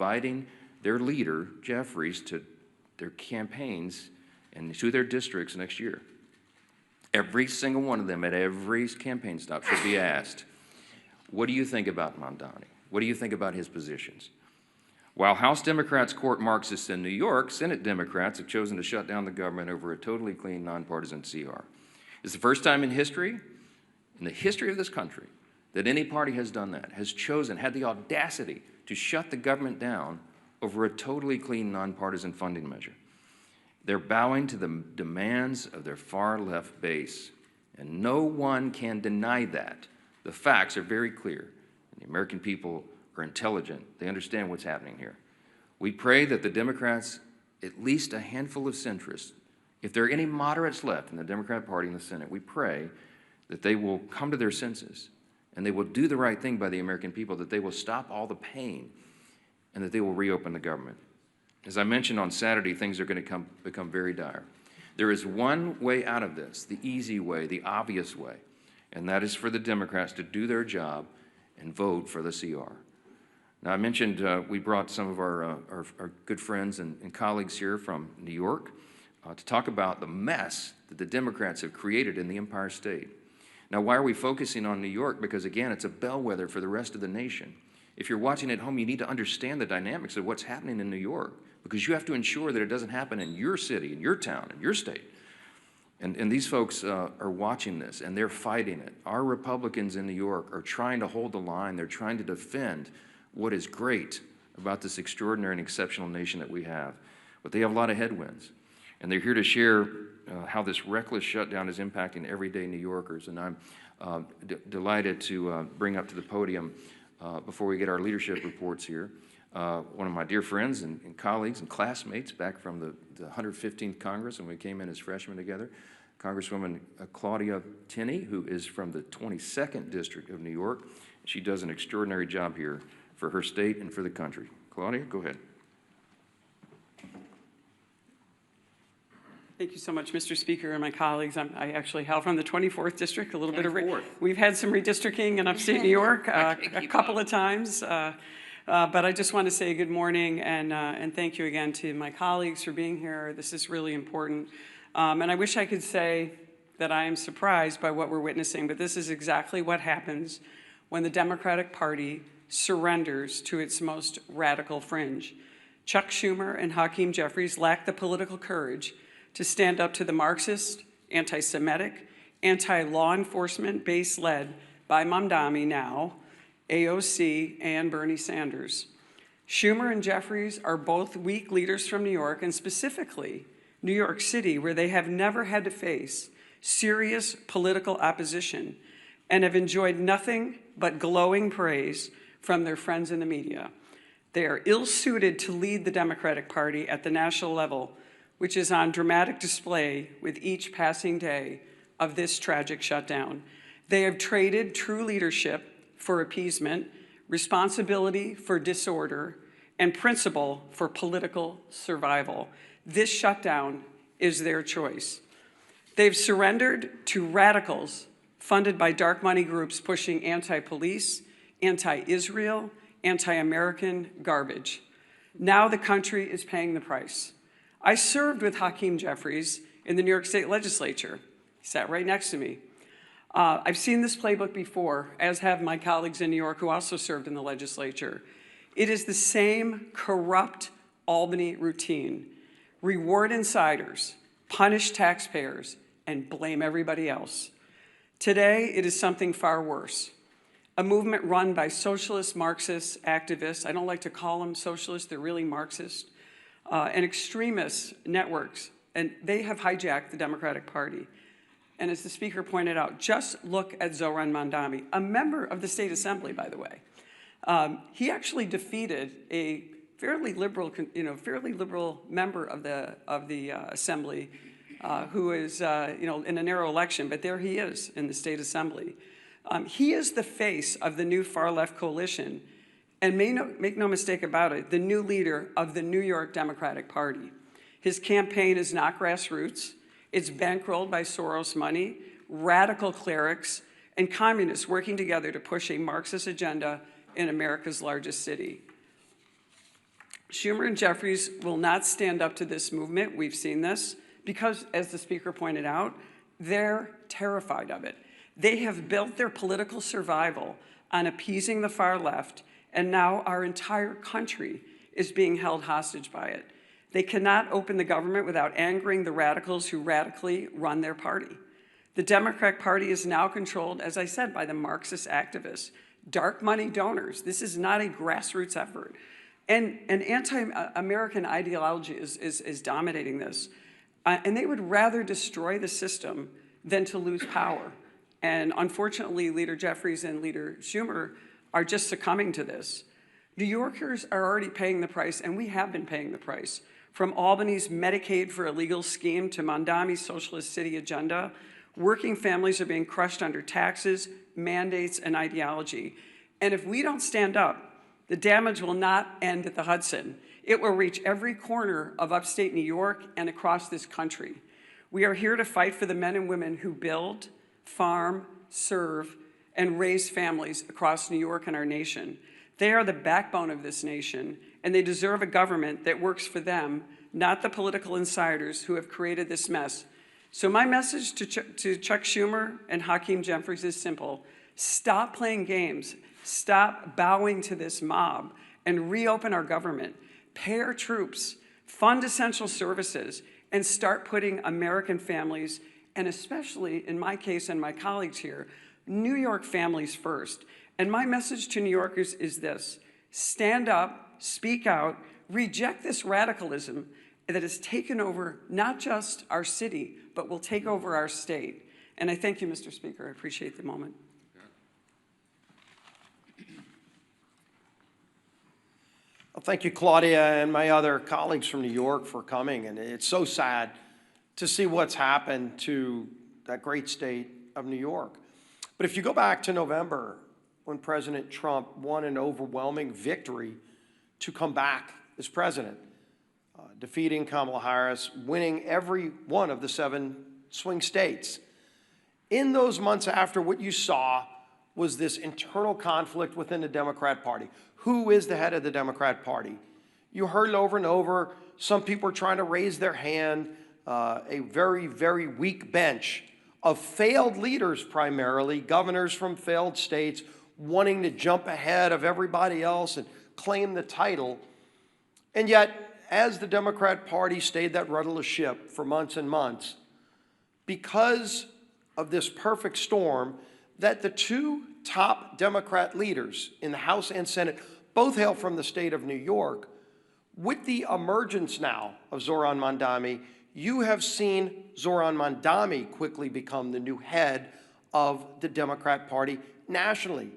inviting their leader, Jeffries, to their campaigns and to their districts next year. Every single one of them at every campaign stop should be asked, what do you think about Mamdani? What do you think about his positions? While House Democrats court Marxists in New York, Senate Democrats have chosen to shut down the government over a totally clean, nonpartisan CR. It's the first time in history, in the history of this country, that any party has done that, has chosen, had the audacity to shut the government down over a totally clean, nonpartisan funding measure. They're bowing to the demands of their far-left base, and no one can deny that. The facts are very clear. The American people are intelligent. They understand what's happening here. We pray that the Democrats, at least a handful of centrists, if there are any moderates left in the Democrat Party in the Senate, we pray that they will come to their senses and they will do the right thing by the American people, that they will stop all the pain and that they will reopen the government. As I mentioned on Saturday, things are going to become very dire. There is one way out of this, the easy way, the obvious way, and that is for the Democrats to do their job and vote for the CR. Now, I mentioned we brought some of our good friends and colleagues here from New York to talk about the mess that the Democrats have created in the Empire State. Now, why are we focusing on New York? Because, again, it's a bellwether for the rest of the nation. If you're watching at home, you need to understand the dynamics of what's happening in New York, because you have to ensure that it doesn't happen in your city, in your town, in your state. And these folks are watching this, and they're fighting it. Our Republicans in New York are trying to hold the line. They're trying to defend what is great about this extraordinary and exceptional nation that we have. But they have a lot of headwinds. And they're here to share how this reckless shutdown is impacting everyday New Yorkers. And I'm delighted to bring up to the podium, before we get our leadership reports here, one of my dear friends and colleagues and classmates back from the 115th Congress when we came in as freshmen together, Congresswoman Claudia Tenney, who is from the 22nd District of New York. She does an extraordinary job here for her state and for the country. Claudia, go ahead. Thank you so much, Mr. Speaker and my colleagues. I actually hail from the 24th District, a little bit of we've had some redistricting in upstate New York a couple of times. But I just want to say good morning and thank you again to my colleagues for being here. This is really important. And I wish I could say that I am surprised by what we're witnessing, but this is exactly what happens when the Democratic Party surrenders to its most radical fringe. Chuck Schumer and Hakeem Jeffries lack the political courage to stand up to the Marxist, anti-Semitic, anti-law enforcement base led by Mamdani now, AOC, and Bernie Sanders. Schumer and Jeffries are both weak leaders from New York, and specifically New York City, where they have never had to face serious political opposition and have enjoyed nothing but glowing praise from their friends in the media. They are ill-suited to lead the Democratic Party at the national level, which is on dramatic display with each passing day of this tragic shutdown. They have traded true leadership for appeasement, responsibility for disorder, and principle for political survival. This shutdown is their choice. They've surrendered to radicals funded by dark money groups pushing anti-police, anti-Israel, anti-American garbage. Now the country is paying the price. I served with Hakeem Jeffries in the New York State Legislature. He sat right next to me. I've seen this playbook before, as have my colleagues in New York who also served in the legislature. It is the same corrupt Albany routine. Reward insiders, punish taxpayers, and blame everybody else. Today, it is something far worse. A movement run by socialist Marxist activists. I don't like to call them socialists, they're really Marxist. And extremist networks, and they have hijacked the Democratic Party. And as the Speaker pointed out, just look at Zohran Mamdani, a member of the State Assembly, by the way. He actually defeated a fairly liberal member of the Assembly, who is in a narrow election, but there he is in the State Assembly. He is the face of the new far-left coalition, and make no mistake about it, the new leader of the New York Democratic Party. His campaign is not grassroots. It's bankrolled by Soros money, radical clerics, and communists working together to push a Marxist agenda in America's largest city. Schumer and Jeffries will not stand up to this movement. We've seen this because, as the speaker pointed out, they're terrified of it. They have built their political survival on appeasing the far left, and now our entire country is being held hostage by it. They cannot open the government without angering the radicals who radically run their party. The Democratic Party is now controlled, as I said, by the Marxist activists, dark money donors. This is not a grassroots effort. And an anti-American ideology is dominating this. And they would rather destroy the system than to lose power. And unfortunately, Leader Jeffries and Leader Schumer are just succumbing to this. New Yorkers are already paying the price, and we have been paying the price. From Albany's Medicaid for Illegal scheme to Mondami's socialist city agenda, working families are being crushed under taxes, mandates, and ideology. And if we don't stand up, the damage will not end at the Hudson. It will reach every corner of upstate New York and across this country. We are here to fight for the men and women who build, farm, serve, and raise families across New York and our nation. They are the backbone of this nation, and they deserve a government that works for them, not the political insiders who have created this mess. So my message to Chuck Schumer and Hakeem Jeffries is simple. Stop playing games. Stop bowing to this mob and reopen our government. Pay our troops, fund essential services, and start putting American families, and especially in my case and my colleagues here, New York families first. And my message to New Yorkers is this: stand up, speak out, reject this radicalism that has taken over not just our city, but will take over our state. And I thank you, Mr. Speaker. I appreciate the moment. Well, thank you, Claudia, and my other colleagues from New York for coming. And it's so sad to see what's happened to that great state of New York. But if you go back to November, when President Trump won an overwhelming victory to come back as president, defeating Kamala Harris, winning every one of the 7 swing states. In those months after, what you saw was this internal conflict within the Democrat Party. Who is the head of the Democrat Party? You heard it over and over. Some people are trying to raise their hand, a very, very weak bench of failed leaders, primarily, governors from failed states, wanting to jump ahead of everybody else and claim the title. And yet, as the Democrat Party stayed that rudderless ship for months and months, because of this perfect storm, that the 2 top Democrat leaders in the House and Senate both hail from the state of New York, with the emergence now of Zohran Mamdani, you have seen Zohran Mamdani quickly become the new head of the Democrat Party nationally.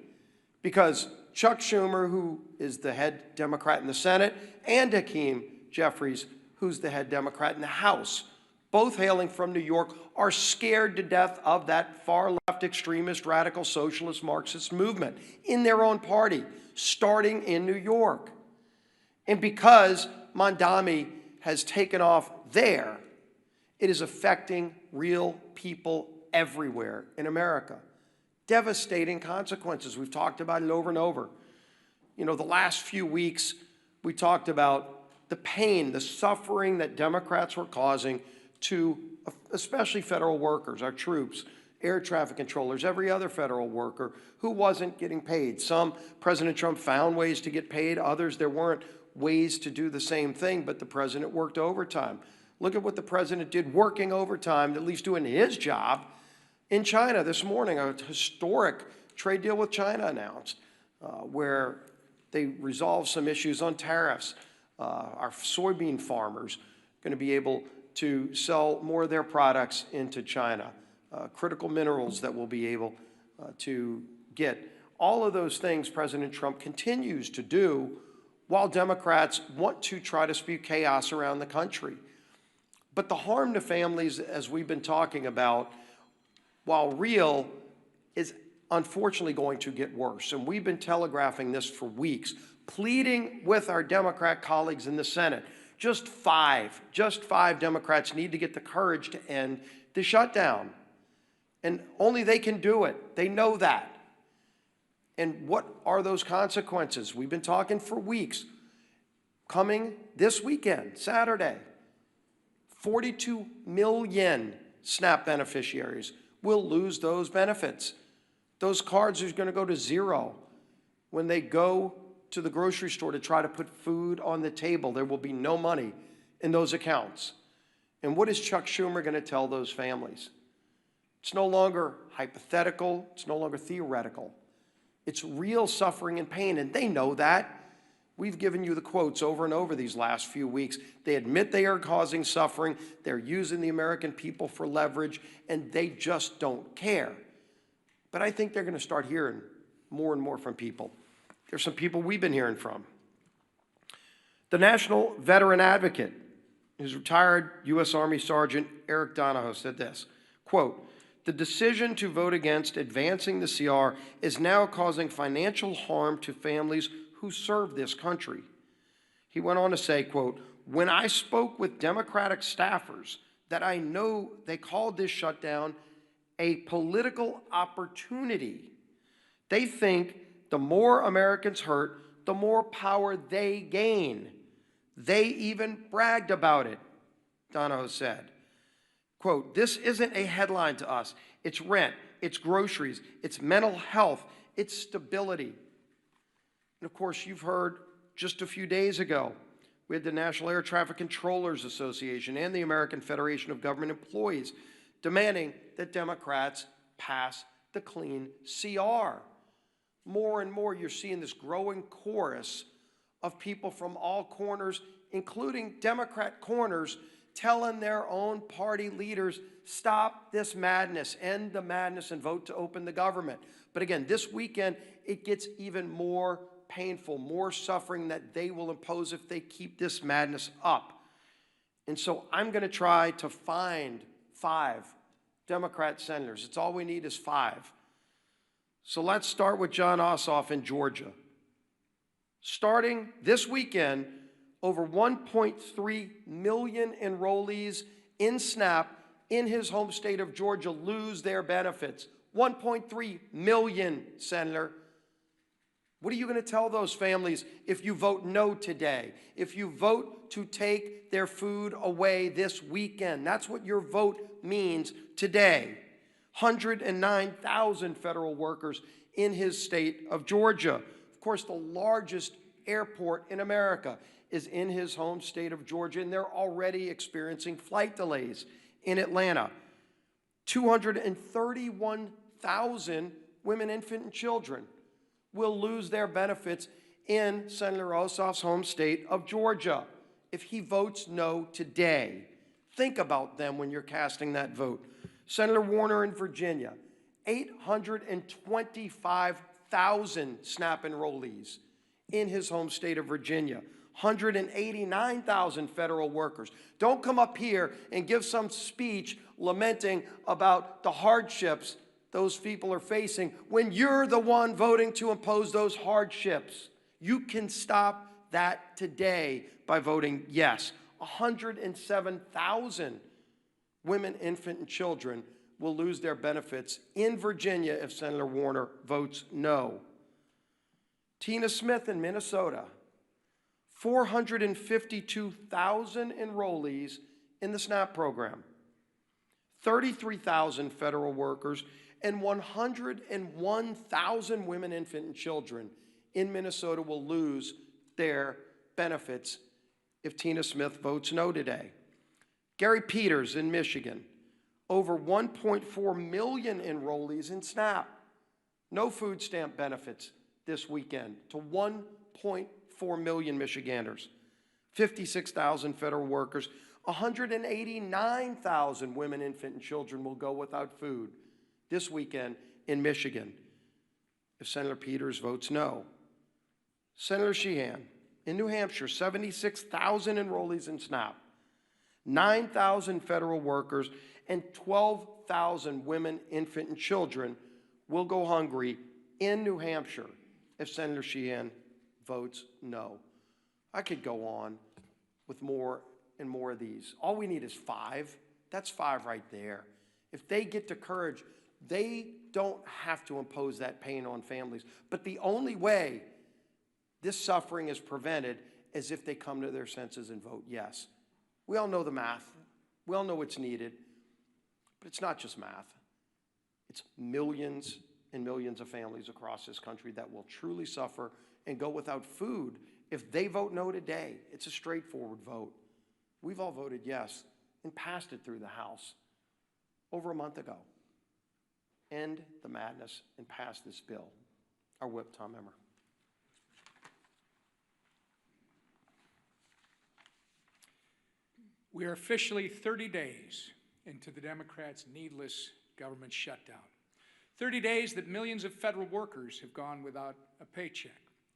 Because Chuck Schumer, who is the head Democrat in the Senate, and Hakeem Jeffries, who's the head Democrat in the House, both hailing from New York, are scared to death of that far-left extremist, radical, socialist, Marxist movement in their own party, starting in New York. And because Mamdani has taken off there, it is affecting real people everywhere in America. Devastating consequences. We've talked about it over and over. You know, the last few weeks, we talked about the pain, the suffering that Democrats were causing to especially federal workers, our troops, air traffic controllers, every other federal worker who wasn't getting paid. Some, President Trump found ways to get paid. Others, there weren't ways to do the same thing, but the president worked overtime. Look at what the president did working overtime, at least doing his job, in China this morning. A historic trade deal with China announced, where they resolved some issues on tariffs. Our soybean farmers are going to be able to sell more of their products into China. Critical minerals that we'll be able to get. All of those things President Trump continues to do while Democrats want to try to spew chaos around the country. But the harm to families, as we've been talking about, while real, is unfortunately going to get worse. And we've been telegraphing this for weeks, pleading with our Democrat colleagues in the Senate. Just five Democrats need to get the courage to end the shutdown. And only they can do it. They know that. And what are those consequences? We've been talking for weeks. Coming this weekend, Saturday, 42 million SNAP beneficiaries will lose those benefits. Those cards are going to go to zero. When they go to the grocery store to try to put food on the table, there will be no money in those accounts. And what is Chuck Schumer going to tell those families? It's no longer hypothetical. It's no longer theoretical. It's real suffering and pain, and they know that. We've given you the quotes over and over these last few weeks. They admit they are causing suffering. They're using the American people for leverage, and they just don't care. But I think they're going to start hearing more and more from people. There's some people we've been hearing from. The National Veteran Advocate, his retired U.S. Army Sergeant Eric Donahoe, said this, quote, "The decision to vote against advancing the CR is now causing financial harm to families who serve this country." He went on to say, quote, "When I spoke with Democratic staffers that I know they called this shutdown a political opportunity. They think the more Americans hurt, the more power they gain. They even bragged about it," Donahoe said. Quote, "This isn't a headline to us. It's rent, it's groceries, it's mental health, it's stability." And of course, you've heard just a few days ago, we had the National Air Traffic Controllers Association and the American Federation of Government Employees demanding that Democrats pass the clean CR. More and more, you're seeing this growing chorus of people from all corners, including Democrat corners, telling their own party leaders, stop this madness, end the madness, and vote to open the government. But again, this weekend, it gets even more painful, more suffering that they will impose if they keep this madness up. And so I'm going to try to find 5 Democrat senators. It's all we need is 5. So let's start with John Ossoff in Georgia. Starting this weekend, over 1.3 million enrollees in SNAP in his home state of Georgia lose their benefits. 1.3 million, Senator. What are you going to tell those families if you vote no today? If you vote to take their food away this weekend? That's what your vote means today. 109,000 federal workers in his state of Georgia. Of course, the largest airport in America is in his home state of Georgia, and they're already experiencing flight delays in Atlanta. 231,000 women, infant, and children will lose their benefits in Senator Ossoff's home state of Georgia if he votes no today. Think about them when you're casting that vote. Senator Warner in Virginia, 825,000 SNAP enrollees in his home state of Virginia. 189,000 federal workers. Don't come up here and give some speech lamenting about the hardships those people are facing when you're the one voting to impose those hardships. You can stop that today by voting yes. 107,000 women, infant, and children will lose their benefits in Virginia if Senator Warner votes no. Tina Smith in Minnesota, 452,000 enrollees in the SNAP program, 33,000 federal workers, and 101,000 women, infant, and children in Minnesota will lose their benefits if Tina Smith votes no today. Gary Peters in Michigan, over 1.4 million enrollees in SNAP. No food stamp benefits this weekend to 1.4 million Michiganders. 56,000 federal workers, 189,000 women, infant, and children will go without food this weekend in Michigan if Senator Peters votes no. Senator Sheehan in New Hampshire, 76,000 enrollees in SNAP, 9,000 federal workers, and 12,000 women, infant, and children will go hungry in New Hampshire if Senator Sheehan votes no. I could go on with more and more of these. All we need is 5. That's 5 right there. If they get the courage, they don't have to impose that pain on families. But the only way this suffering is prevented as if they come to their senses and vote yes. We all know the math. We all know what's needed. But it's not just math. It's millions and millions of families across this country that will truly suffer and go without food if they vote no today. It's a straightforward vote. We've all voted yes and passed it through the House over a month ago. End the madness and pass this bill. Our whip, Tom Emmer. We are officially 30 days into the Democrats' needless government shutdown. 30 days that millions of federal workers have gone without a paycheck.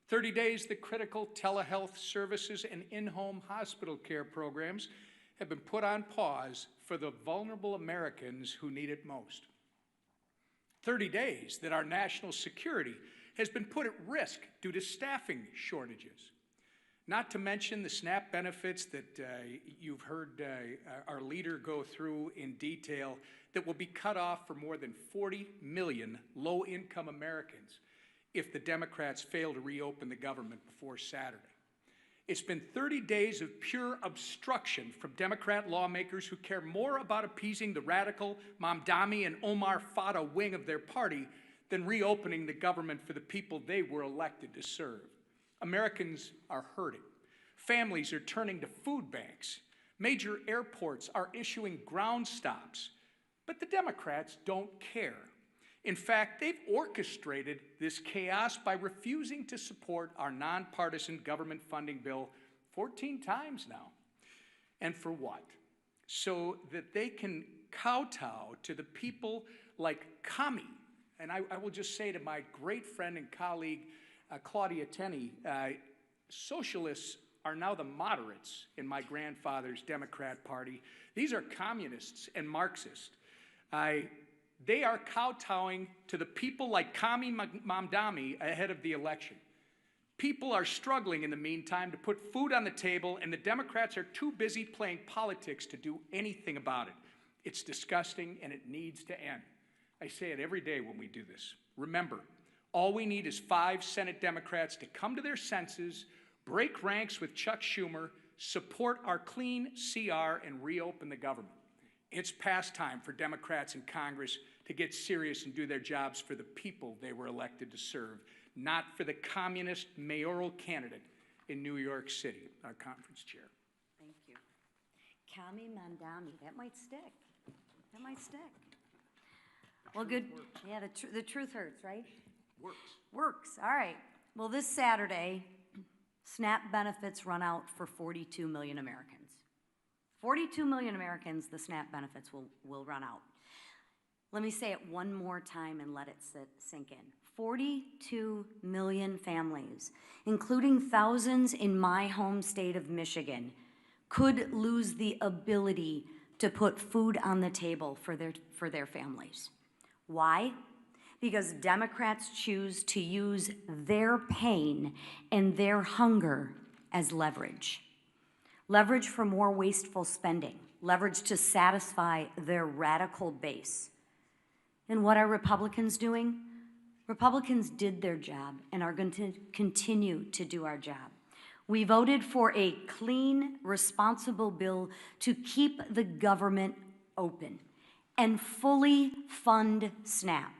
30 days that critical telehealth services and in-home hospital care programs have been put on pause for the vulnerable Americans who need it most. 30 days that our national security has been put at risk due to staffing shortages. Not to mention the SNAP benefits that you've heard our leader go through in detail that will be cut off for more than 40 million low-income Americans if the Democrats fail to reopen the government before Saturday. It's been 30 days of pure obstruction from Democrat lawmakers who care more about appeasing the radical Mamdani and Omar Fata wing of their party than reopening the government for the people they were elected to serve. Americans are hurting. Families are turning to food banks. Major airports are issuing ground stops. But the Democrats don't care. In fact, they've orchestrated this chaos by refusing to support our nonpartisan government funding bill 14 times now. And for what? So that they can kowtow to the people like Kami. And I will just say to my great friend and colleague, Claudia Tenney, socialists are now the moderates in my grandfather's Democrat Party. These are communists and Marxists. They are kowtowing to the people like Kami Mamdani ahead of the election. People are struggling in the meantime to put food on the table, and the Democrats are too busy playing politics to do anything about it. It's disgusting, and it needs to end. I say it every day when we do this. Remember, all we need is 5 Senate Democrats to come to their senses, break ranks with Chuck Schumer, support our clean CR, and reopen the government. It's past time for Democrats in Congress to get serious and do their jobs for the people they were elected to serve, not for the communist mayoral candidate in New York City, our conference chair. Thank you. Kami Mamdani, that might stick. That might stick. Well, good. Yeah, the truth hurts, right? Works. All right. Well, this Saturday, SNAP benefits run out for 42 million Americans. 42 million Americans, the SNAP benefits will run out. Let me say it one more time and let it sink in. 42 million families, including thousands in my home state of Michigan, could lose the ability to put food on the table for their families. Why? Because Democrats choose to use their pain and their hunger as leverage. Leverage for more wasteful spending, leverage to satisfy their radical base. And what are Republicans doing? Republicans did their job and are going to continue to do our job. We voted for a clean, responsible bill to keep the government open and fully fund SNAP.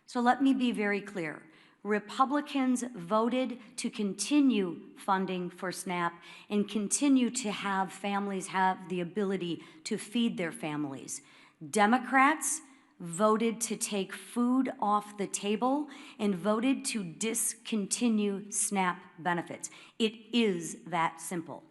So let me be very clear. Republicans voted to continue funding for SNAP and continue to have families have the ability to feed their families. Democrats voted to take food off the table and voted to discontinue SNAP benefits. It is that simple.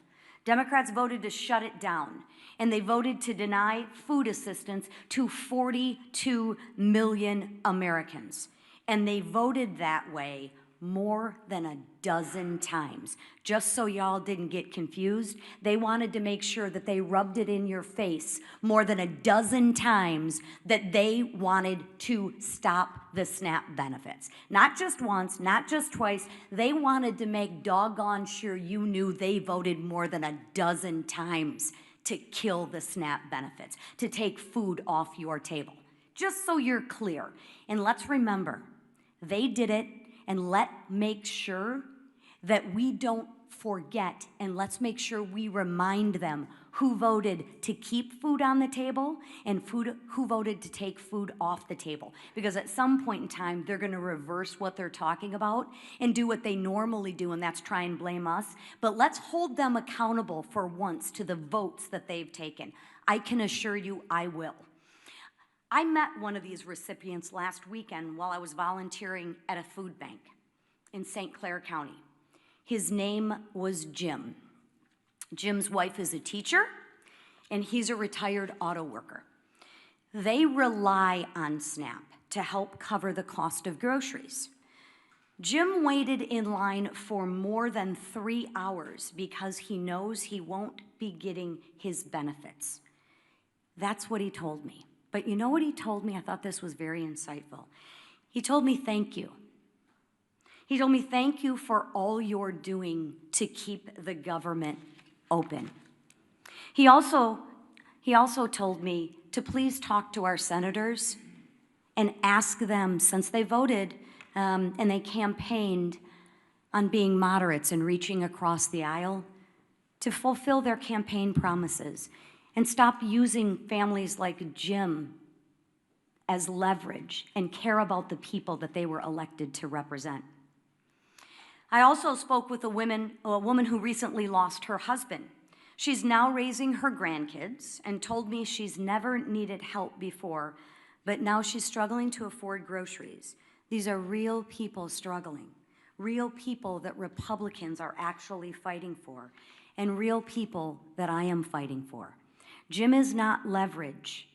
Democrats voted to shut it down, and they voted to deny food assistance to 42 million Americans. And they voted that way more than a dozen times. Just so y'all didn't get confused, they wanted to make sure that they rubbed it in your face more than a dozen times that they wanted to stop the SNAP benefits. Not just once, not just twice, they wanted to make doggone sure you knew they voted more than a dozen times to kill the SNAP benefits, to take food off your table. Just so you're clear. And let's remember, they did it, and make sure that we don't forget, and let's make sure we remind them who voted to keep food on the table and who voted to take food off the table. Because at some point in time, they're going to reverse what they're talking about and do what they normally do, and that's try and blame us. But let's hold them accountable for once to the votes that they've taken. I can assure you I will. I met one of these recipients last weekend while I was volunteering at a food bank in St. Clair County. His name was Jim. Jim's wife is a teacher, and he's a retired auto worker. They rely on SNAP to help cover the cost of groceries. Jim waited in line for more than 3 hours because he knows he won't be getting his benefits. That's what he told me. But you know what he told me? I thought this was very insightful. He told me, thank you. He told me, thank you for all you're doing to keep the government open. He also told me to please talk to our senators and ask them, since they voted and they campaigned on being moderates and reaching across the aisle, to fulfill their campaign promises and stop using families like Jim as leverage and care about the people that they were elected to represent. I also spoke with a woman who recently lost her husband. She's now raising her grandkids and told me she's never needed help before, but now she's struggling to afford groceries. These are real people struggling, real people that Republicans are actually fighting for, and real people that I am fighting for. Jim is not leverage.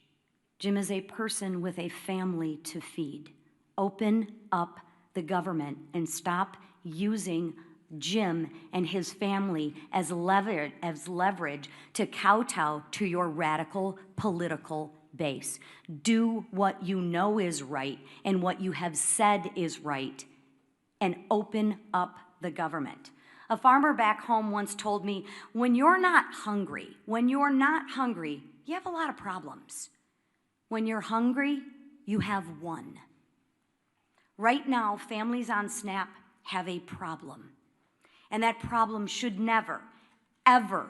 Jim is a person with a family to feed. Open up the government and stop using Jim and his family as leverage to kowtow to your radical political base. Do what you know is right and what you have said is right, and open up the government. A farmer back home once told me, when you're not hungry, you have a lot of problems. When you're hungry, you have one. Right now, families on SNAP have a problem. And that problem should never, ever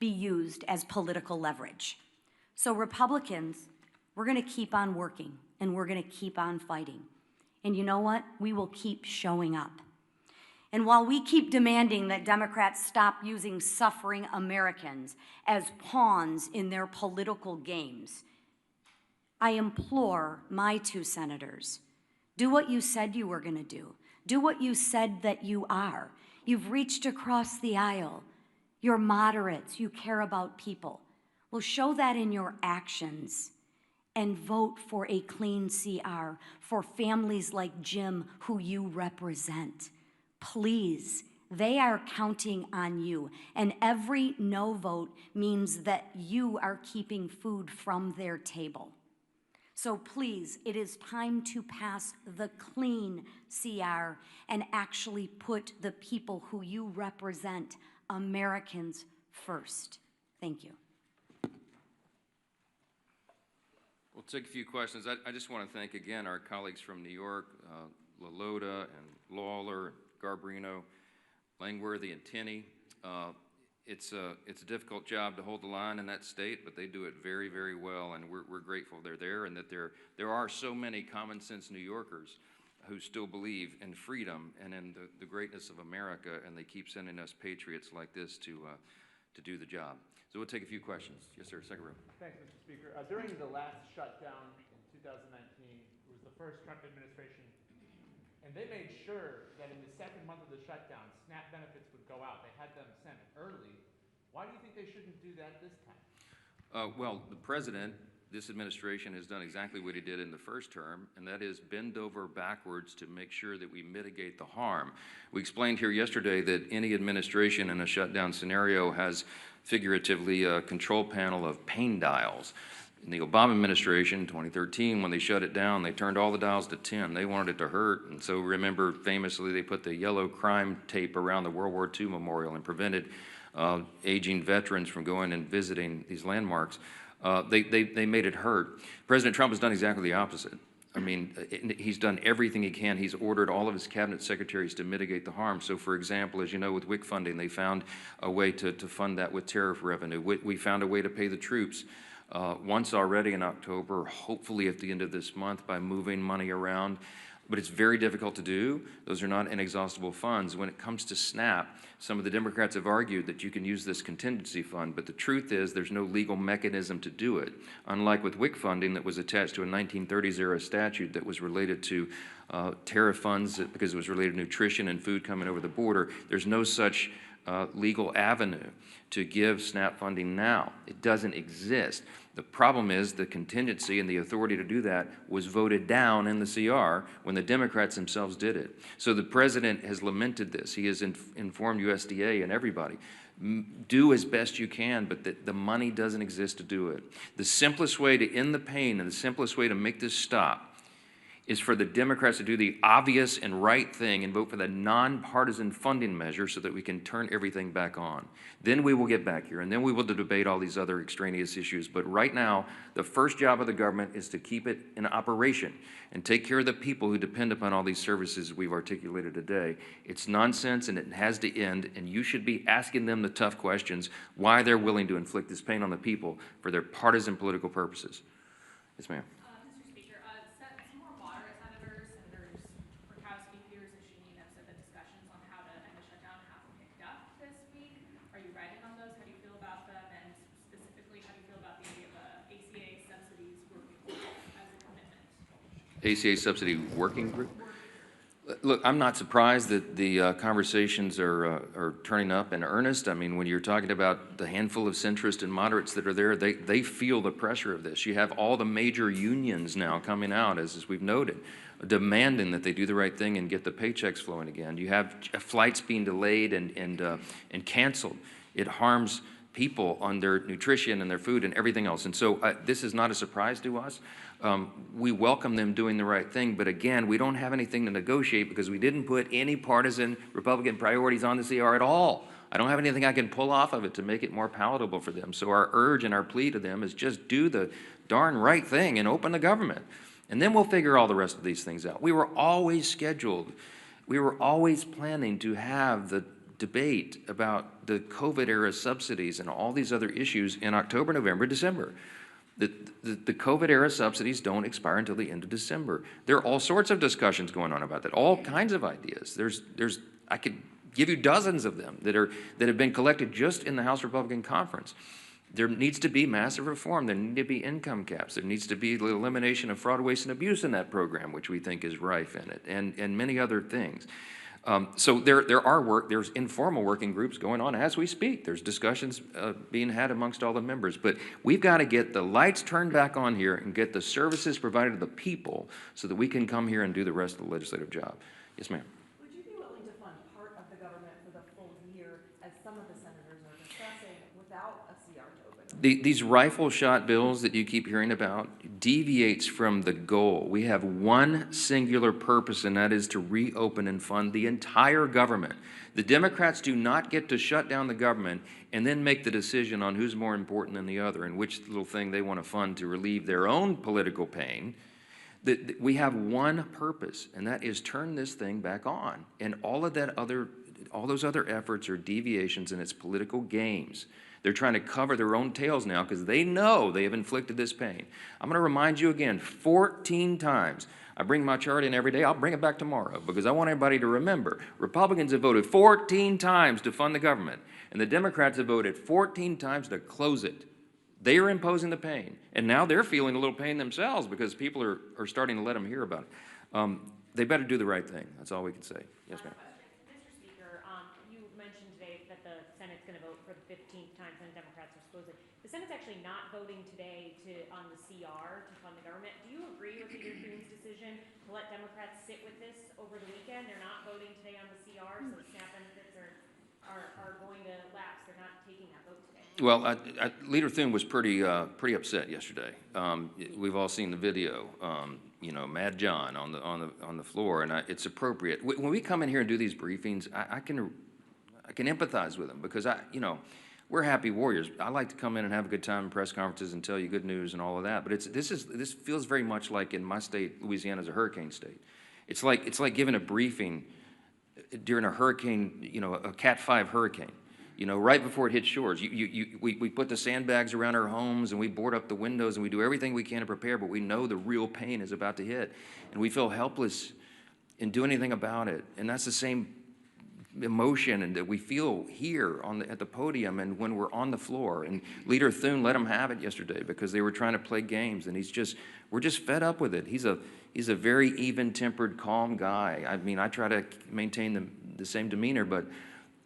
be used as political leverage. So Republicans, we're going to keep on working, and we're going to keep on fighting. And you know what? We will keep showing up. And while we keep demanding that Democrats stop using suffering Americans as pawns in their political games, I implore my 2 senators, do what you said you were going to do. Do what you said that you are. You've reached across the aisle. You're moderates. You care about people. Well, show that in your actions and vote for a clean CR for families like Jim who you represent. Please, they are counting on you. And every no vote means that you are keeping food from their table. So please, it is time to pass the clean CR and actually put the people who you represent, Americans, first. Thank you. We'll take a few questions. I just want to thank again our colleagues from New York, LaLota and Lawler, Garbarino, Langworthy, and Tenney. It's a difficult job to hold the line in that state, but they do it very, very well, and we're grateful they're there, and that there are so many common sense New Yorkers who still believe in freedom and in the greatness of America, and they keep sending us patriots like this to do the job. So we'll take a few questions. Yes, sir. Second row. Thanks, Mr. Speaker. During the last shutdown in 2019, it was the first Trump administration, and they made sure that in the second month of the shutdown, SNAP benefits would go out. They had them sent early. Why do you think they shouldn't do that this time? Well, the president, this administration has done exactly what he did in the first term, and that is bend over backwards to make sure that we mitigate the harm. We explained here yesterday that any administration in a shutdown scenario has figuratively a control panel of pain dials. In the Obama administration, 2013, when they shut it down, they turned all the dials to 10. They wanted it to hurt, and so remember, famously, they put the yellow crime tape around the World War II memorial and prevented aging veterans from going and visiting these landmarks. They made it hurt. President Trump has done exactly the opposite. I mean, he's done everything he can. He's ordered all of his cabinet secretaries to mitigate the harm. So, for example, as you know, with WIC funding, they found a way to fund that with tariff revenue. We found a way to pay the troops once already in October, hopefully at the end of this month by moving money around. But it's very difficult to do. Those are not inexhaustible funds. When it comes to SNAP, some of the Democrats have argued that you can use this contingency fund, but the truth is there's no legal mechanism to do it. Unlike with WIC funding that was attached to a 1930s era statute that was related to tariff funds because it was related to nutrition and food coming over the border, there's no such legal avenue to give SNAP funding now. It doesn't exist. The problem is the contingency and the authority to do that was voted down in the CR when the Democrats themselves did it. So the president has lamented this. He has informed USDA and everybody. Do as best you can, but the money doesn't exist to do it. The simplest way to end the pain and the simplest way to make this stop is for the Democrats to do the obvious and right thing and vote for the nonpartisan funding measure so that we can turn everything back on. Then we will get back here, and then we will debate all these other extraneous issues. But right now, the first job of the government is to keep it in operation and take care of the people who depend upon all these services we've articulated today. It's nonsense, and it has to end, and you should be asking them the tough questions, why they're willing to inflict this pain on the people for their partisan political purposes. Yes, ma'am. ACA subsidy working group? Look, I'm not surprised that the conversations are turning up in earnest. I mean, when you're talking about the handful of centrists and moderates that are there, they feel the pressure of this. You have all the major unions now coming out, as we've noted, demanding that they do the right thing and get the paychecks flowing again. You have flights being delayed and canceled. It harms people on their nutrition and their food and everything else. And so this is not a surprise to us. We welcome them doing the right thing, but again, we don't have anything to negotiate because we didn't put any partisan Republican priorities on the CR at all. I don't have anything I can pull off of it to make it more palatable for them. So our urge and our plea to them is just do the darn right thing and open the government. And then we'll figure all the rest of these things out. We were always scheduled. We were always planning to have the debate about the COVID-era subsidies and all these other issues in October, November, December. The COVID-era subsidies don't expire until the end of December. There are all sorts of discussions going on about that, all kinds of ideas. I could give you dozens of them that have been collected just in the House Republican Conference. There needs to be massive reform. There need to be income caps. There needs to be the elimination of fraud, waste, and abuse in that program, which we think is rife in it, and many other things. So there's informal working groups going on as we speak. There's discussions being had amongst all the members. But we've got to get the lights turned back on here and get the services provided to the people so that we can come here and do the rest of the legislative job. Yes, ma'am. Would you be willing to fund part of the government for the full year, as some of the senators are discussing, without a CR to open? These rifle shot bills that you keep hearing about deviates from the goal. We have one singular purpose, and that is to reopen and fund the entire government. The Democrats do not get to shut down the government and then make the decision on who's more important than the other and which little thing they want to fund to relieve their own political pain. We have one purpose, and that is turn this thing back on. And all those other efforts are deviations, and it's political games. They're trying to cover their own tails now because they know they have inflicted this pain. I'm going to remind you again 14 times. I bring my chart in every day. I'll bring it back tomorrow because I want everybody to remember. Republicans have voted 14 times to fund the government, and the Democrats have voted 14 times to close it. They are imposing the pain, and now they're feeling a little pain themselves because people are starting to let them hear about it. They better do the right thing. That's all we can say. Yes, ma'am. Mr. Speaker, you mentioned today that the Senate's going to vote for the 15th time, and the Democrats are supposed to. The Senate's actually not voting today on the CR to fund the government. Do you agree with Leader Thun's decision to let Democrats sit with this over the weekend? They're not voting today on the CR, so the SNAP benefits are going to lapse. They're not taking that vote today. Well, Leader Thun was pretty upset yesterday. We've all seen the video. Mad John on the floor, and it's appropriate. When we come in here and do these briefings, I can empathize with him because we're happy warriors. I like to come in and have a good time in press conferences and tell you good news and all of that, but this feels very much like in my state, Louisiana is a hurricane state. It's like giving a briefing during a hurricane, you know, a Cat 5 hurricane. You know, right before it hits shores, we put the sandbags around our homes and we board up the windows and we do everything we can to prepare, but we know the real pain is about to hit. And we feel helpless in doing anything about it. And that's the same emotion and that we feel here at the podium and when we're on the floor. And Leader Thune let them have it yesterday because they were trying to play games. And we're just fed up with it. He's a very even-tempered, calm guy. I mean, I try to maintain the same demeanor, but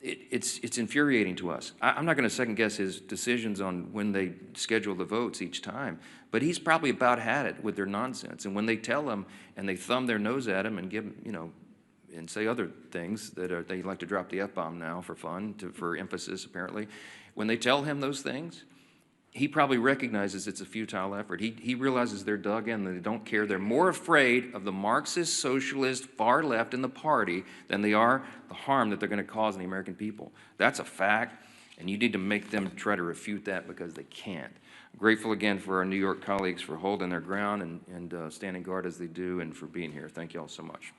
it's infuriating to us. I'm not going to second guess his decisions on when they schedule the votes each time, but he's probably about had it with their nonsense. And when they tell him and they thumb their nose at him and give him, you know, and say other things that they like to drop the F-bomb now for fun, for emphasis apparently. When they tell him those things, he probably recognizes it's a futile effort. He realizes they're dug in, that they don't care. They're more afraid of the Marxist, socialist, far left in the party than they are the harm that they're going to cause in the American people. That's a fact, and you need to make them try to refute that because they can't. I'm grateful again for our New York colleagues for holding their ground and standing guard as they do and for being here. Thank you all so much.